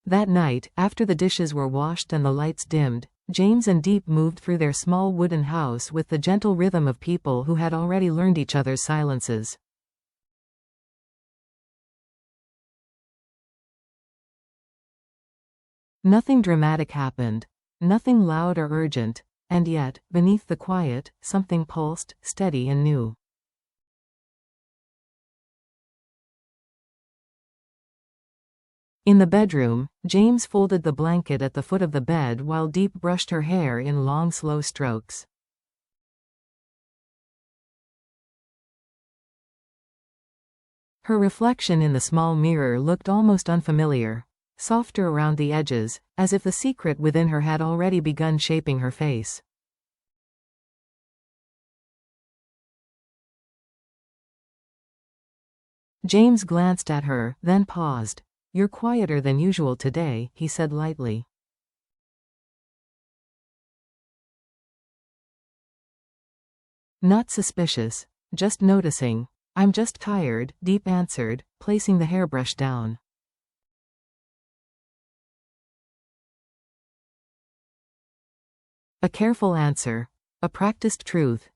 That night, after the dishes were washed and the lights dimmed, James and Diep moved through their small wooden house with the gentle rhythm of people who had already learned each other's silences. Nothing dramatic happened, nothing loud or urgent, and yet, beneath the quiet, something pulsed, steady and new. In the bedroom, James folded the blanket at the foot of the bed while Diep brushed her hair in long, slow strokes. Her reflection in the small mirror looked almost unfamiliar, softer around the edges, as if the secret within her had already begun shaping her face. James glanced at her, then paused. "You're quieter than usual today," he said lightly. "Not suspicious, just noticing. I'm just tired," Diep answered, placing the hairbrush down. A careful answer. A practiced truth.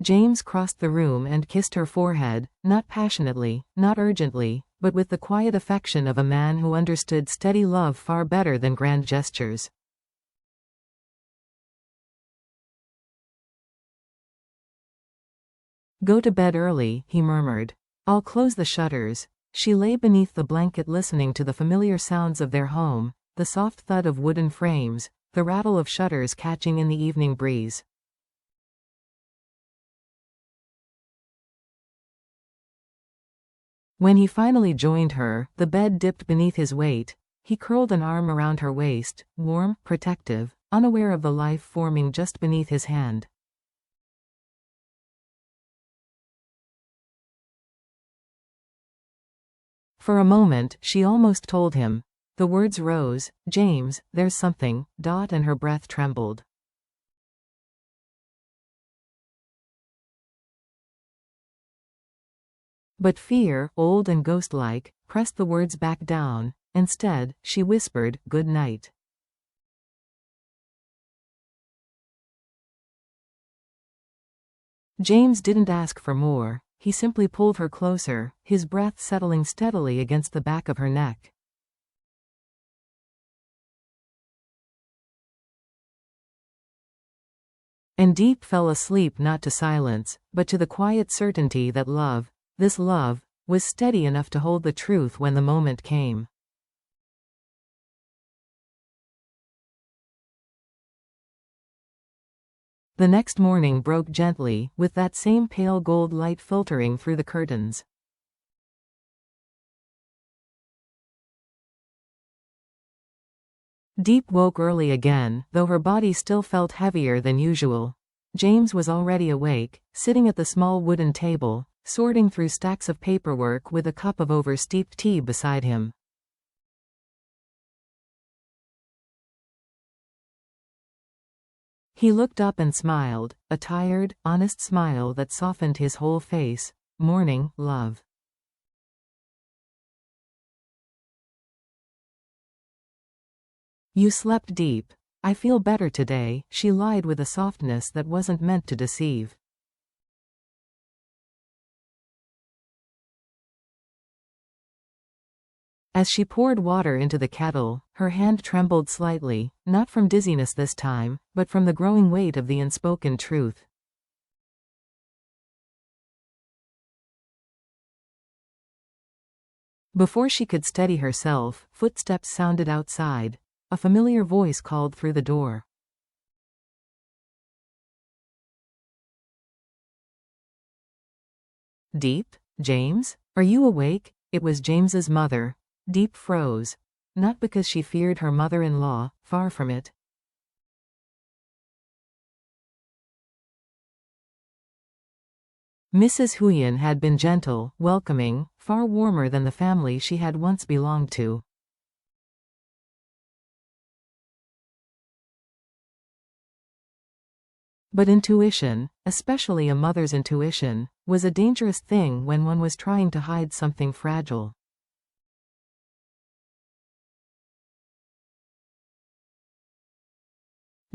James crossed the room and kissed her forehead, not passionately, not urgently, but with the quiet affection of a man who understood steady love far better than grand gestures. "Go to bed early," he murmured. "I'll close the shutters." She lay beneath the blanket listening to the familiar sounds of their home, the soft thud of wooden frames, the rattle of shutters catching in the evening breeze. When he finally joined her, the bed dipped beneath his weight. He curled an arm around her waist, warm, protective, unaware of the life forming just beneath his hand. For a moment, she almost told him. The words rose, "James, there's something," and her breath trembled. But fear, old and ghost-like, pressed the words back down. Instead, she whispered, "Good night." James didn't ask for more. He simply pulled her closer, his breath settling steadily against the back of her neck. And Diep fell asleep not to silence, but to the quiet certainty that love, this love, was steady enough to hold the truth when the moment came. The next morning broke gently, with that same pale gold light filtering through the curtains. Diep woke early again, though her body still felt heavier than usual. James was already awake, sitting at the small wooden table, sorting through stacks of paperwork with a cup of over-steeped tea beside him. He looked up and smiled, a tired, honest smile that softened his whole face. "Morning, love." "You slept deep. I feel better today," she lied with a softness that wasn't meant to deceive. As she poured water into the kettle, her hand trembled slightly, not from dizziness this time, but from the growing weight of the unspoken truth. Before she could steady herself, footsteps sounded outside. A familiar voice called through the door. "Diep? James? Are you awake?" It was James's mother. Diep froze. Not because she feared her mother-in-law, far from it. Mrs. Huyen had been gentle, welcoming, far warmer than the family she had once belonged to. But intuition, especially a mother's intuition, was a dangerous thing when one was trying to hide something fragile.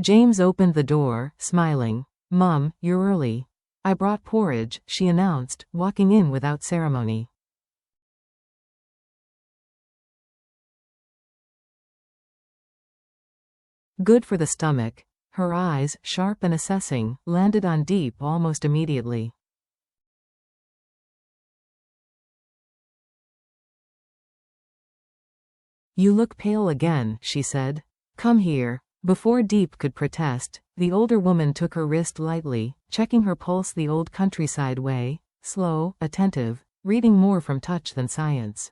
James opened the door, smiling. "Mum, you're early." "I brought porridge," she announced, walking in without ceremony. "Good for the stomach." Her eyes, sharp and assessing, landed on Diep almost immediately. "You look pale again," she said. "Come here." Before Diep could protest, the older woman took her wrist lightly, checking her pulse the old countryside way, slow, attentive, reading more from touch than science.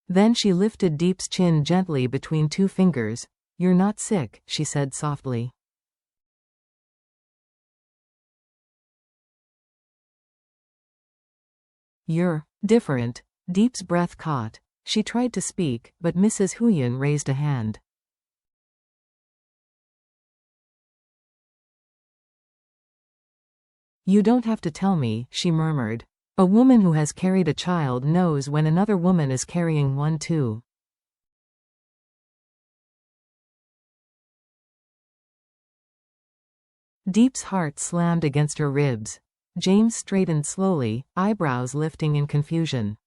Then she lifted Diep's chin gently between two fingers. "You're not sick," she said softly. "You're different." Diep's breath caught. She tried to speak, but Mrs. Huyen raised a hand. "You don't have to tell me," she murmured. "A woman who has carried a child knows when another woman is carrying one too." Diep's heart slammed against her ribs. James straightened slowly, eyebrows lifting in confusion.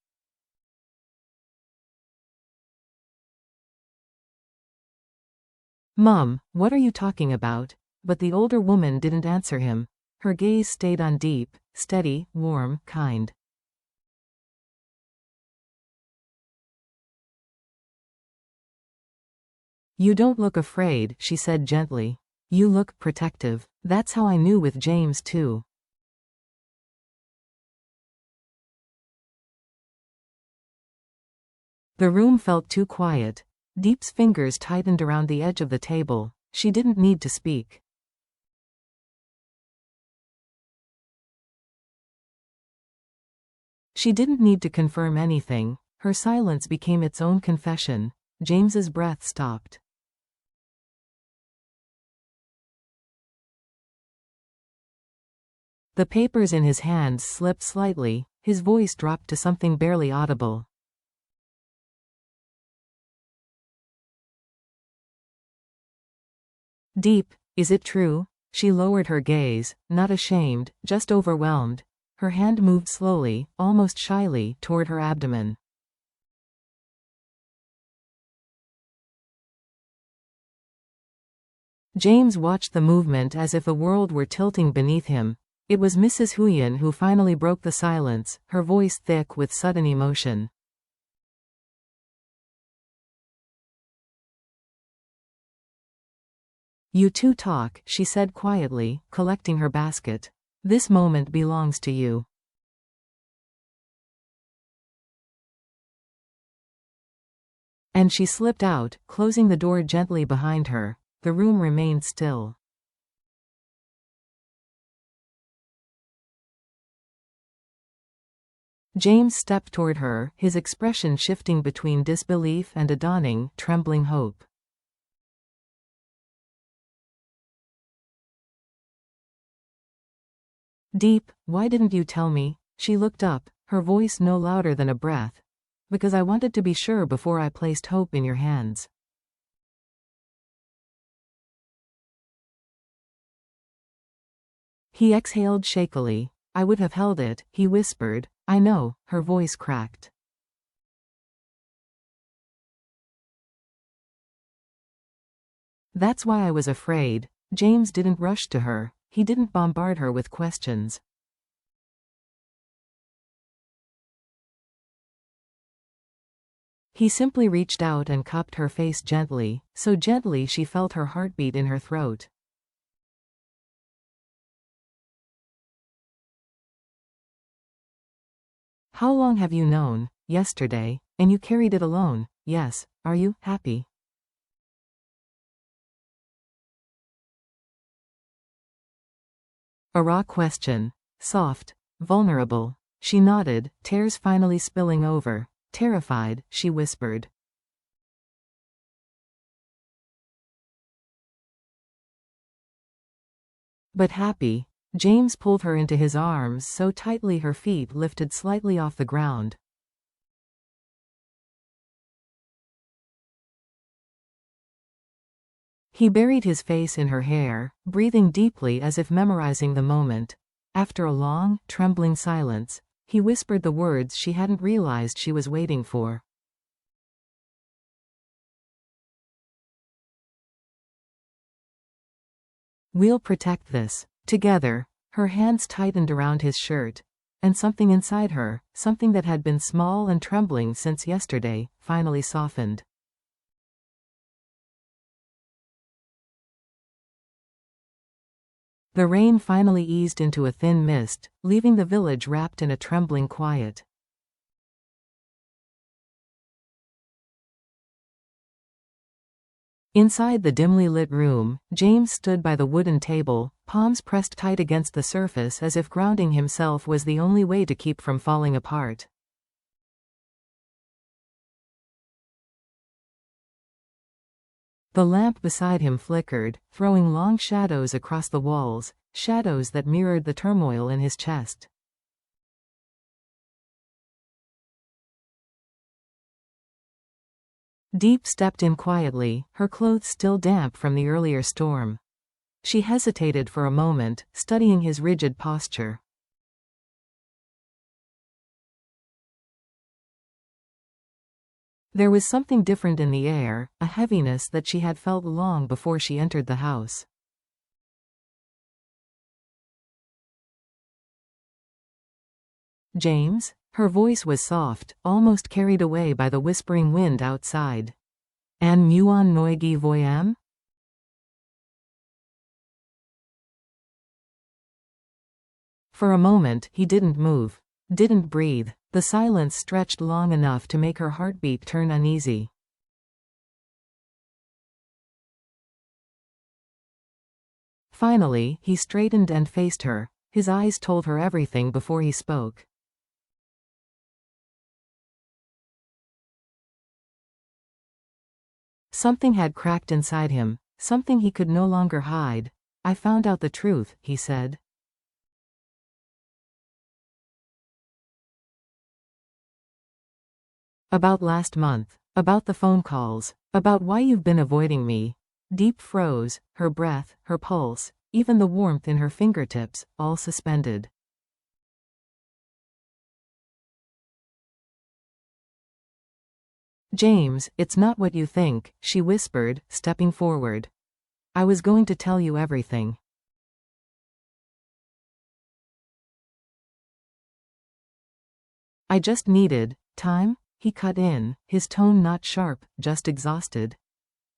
"Mum, what are you talking about?" But the older woman didn't answer him. Her gaze stayed on Diep, steady, warm, kind. "You don't look afraid," she said gently. "You look protective. That's how I knew with James too." The room felt too quiet. Diep's fingers tightened around the edge of the table. She didn't need to speak. She didn't need to confirm anything. Her silence became its own confession. James's breath stopped. The papers in his hands slipped slightly. His voice dropped to something barely audible. "Diep, is it true?" She lowered her gaze, not ashamed, just overwhelmed. Her hand moved slowly, almost shyly, toward her abdomen. James watched the movement as if the world were tilting beneath him. It was Mrs. Huyen who finally broke the silence, her voice thick with sudden emotion. "You two talk," she said quietly, collecting her basket. "This moment belongs to you." And she slipped out, closing the door gently behind her. The room remained still. James stepped toward her, his expression shifting between disbelief and a dawning, trembling hope. "Diep, why didn't you tell me?" She looked up, her voice no louder than a breath. "Because I wanted to be sure before I placed hope in your hands." He exhaled shakily. "I would have held it," he whispered. "I know." Her voice cracked. "That's why I was afraid." James didn't rush to her. He didn't bombard her with questions. He simply reached out and cupped her face gently, so gently she felt her heartbeat in her throat. "How long have you known?" "Yesterday. And you carried it alone?" "Yes. Are you happy?" A raw question. Soft. Vulnerable. She nodded, tears finally spilling over. "Terrified," she whispered. "But happy." James pulled her into his arms so tightly her feet lifted slightly off the ground. He buried his face in her hair, breathing deeply as if memorizing the moment. After a long, trembling silence, he whispered the words she hadn't realized she was waiting for. "We'll protect this. Together." Her hands tightened around his shirt. And something inside her, something that had been small and trembling since yesterday, finally softened. The rain finally eased into a thin mist, leaving the village wrapped in a trembling quiet. Inside the dimly lit room, James stood by the wooden table, palms pressed tight against the surface as if grounding himself was the only way to keep from falling apart. The lamp beside him flickered, throwing long shadows across the walls, shadows that mirrored the turmoil in his chest. Diep stepped in quietly, her clothes still damp from the earlier storm. She hesitated for a moment, studying his rigid posture. There was something different in the air, a heaviness that she had felt long before she entered the house. "James?" Her voice was soft, almost carried away by the whispering wind outside. "An muon noigi voyam?" For a moment, he didn't move. Didn't breathe. The silence stretched long enough to make her heartbeat turn uneasy. Finally, he straightened and faced her. His eyes told her everything before he spoke. Something had cracked inside him, something he could no longer hide. "I found out the truth," he said. "About last month. About the phone calls. About why you've been avoiding me." Diep froze, her breath, her pulse, even the warmth in her fingertips, all suspended. "James, it's not what you think," she whispered, stepping forward. "I was going to tell you everything." "I just needed time," he cut in, his tone not sharp, just exhausted.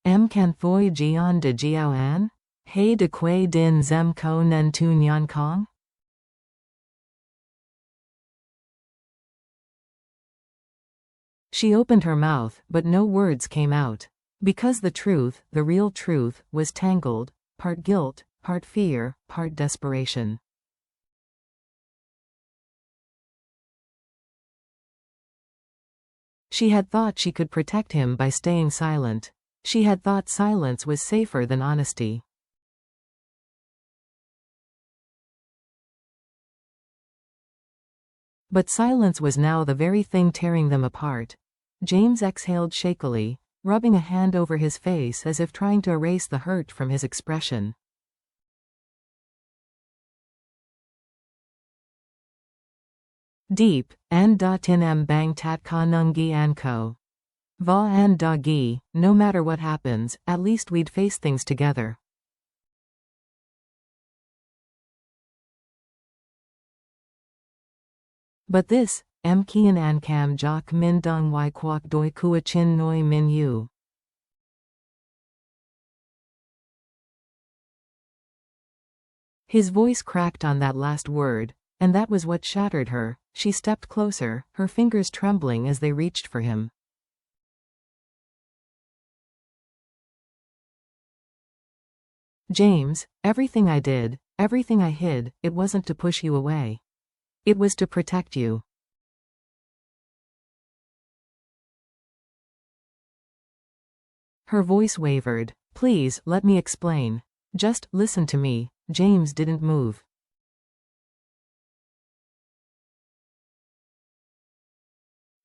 "Em can thoi jian de jiao an? He de quay din zem ko nen tu nyan kong?" She opened her mouth, but no words came out. Because the truth, the real truth, was tangled, part guilt, part fear, part desperation. She had thought she could protect him by staying silent. She had thought silence was safer than honesty. But silence was now the very thing tearing them apart. James exhaled shakily, rubbing a hand over his face as if trying to erase the hurt from his expression. "Diep, an da tin em bang tat ka nungi an ko. Va an da gi, no matter what happens, at least we'd face things together." But this, em kien an kam jok min dung wai kwak doi kua chin noi min yu. His voice cracked on that last word, and that was what shattered her. She stepped closer, her fingers trembling as they reached for him. "James, everything I did, everything I hid, it wasn't to push you away. It was to protect you." Her voice wavered. "Please, let me explain. Just listen to me." James didn't move.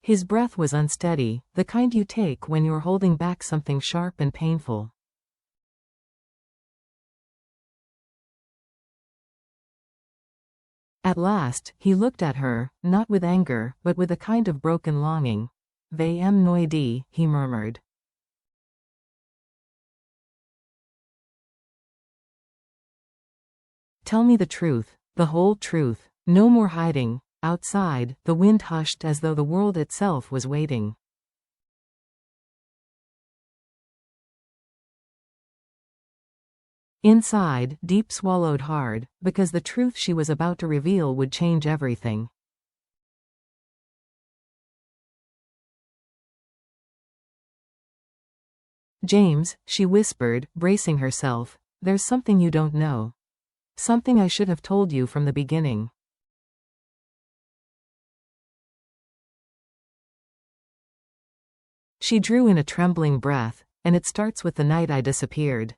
His breath was unsteady, the kind you take when you're holding back something sharp and painful. At last, he looked at her, not with anger, but with a kind of broken longing. "Vayem noidi," he murmured. "Tell me the truth, the whole truth. No more hiding." Outside, the wind hushed as though the world itself was waiting. Inside, Diep swallowed hard, because the truth she was about to reveal would change everything. "James," she whispered, bracing herself, "there's something you don't know. Something I should have told you from the beginning." She drew in a trembling breath. "And it starts with the night I disappeared."